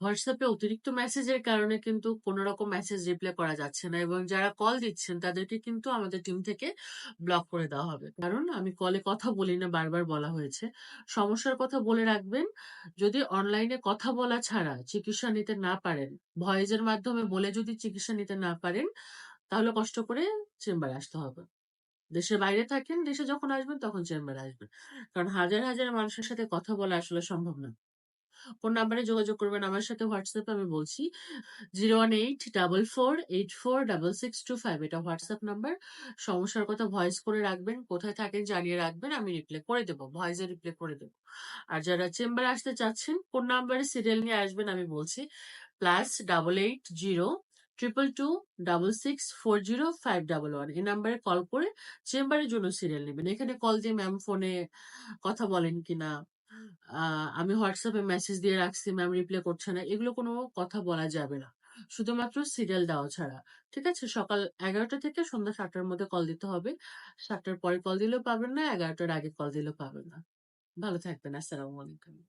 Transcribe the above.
হোয়াটসঅ্যাপে অতিরিক্ত মেসেজের কারণে কিন্তু কোনো রকম মেসেজ রিপ্লাই করা যাচ্ছে না এবং যারা কল দিচ্ছেন তাদেরকে কিন্তু আমাদের টিম থেকে ব্লক করে দেওয়া হবে। কারণ আমি কলে কথা বলি না, বারবার বলা হয়েছে। সমস্যার কথা বলে রাখবেন। যদি অনলাইনে কথা বলা ছাড়া চিকিৎসা নিতে না পারেন, ভয়েসের মাধ্যমে বলে যদি চিকিৎসা নিতে না পারেন, তাহলে কষ্ট করে চেম্বারে আসতে হবে। দেশের বাইরে থাকেন, দেশে যখন আসবেন তখন চেম্বারে আসবেন। কারণ হাজার, হাজার মানুষের সাথে কথা বলা আসলে সম্ভব না। কোন নাম্বারে যোগাযোগ করবেন আমার সাথে হোয়াটসঅ্যাপে আমি বলছি 01844846625 এটা হোয়াটসঅ্যাপ নাম্বার। সমস্যার কথা ভয়েস করে রাখবেন, কোথায় থাকেন জানিয়ে রাখবেন, আমি রিপ্লাই করে দেবো, ভয়েসে রিপ্লাই করে দেবো। আর যারা চেম্বারে আসতে চাচ্ছেন কোন নাম্বারে সিরিয়াল নিয়ে আসবেন আমি বলছি +880222664051 এই নাম্বারে কল করে চেম্বারের জন্য সিরিয়াল নেবেন। এখানে কল দিয়ে ম্যাম ফোনে কথা বলেন কিনা, আমি হোয়াটসঅ্যাপে মেসেজ দিয়ে রাখছি ম্যাম রিপ্লাই করছে না, এগুলো কোনো কথা বলা যাবে না। শুধুমাত্র সিরিয়াল দেওয়া ছাড়া। ঠিক আছে? সকাল 11টা থেকে সন্ধ্যা 7টার মধ্যে কল দিতে হবে। 7টার পরে কল দিলেও পাবেন না, 11টার আগে কল দিলেও পাবেন না। ভালো থাকবেন। আসসালামু আলাইকুম।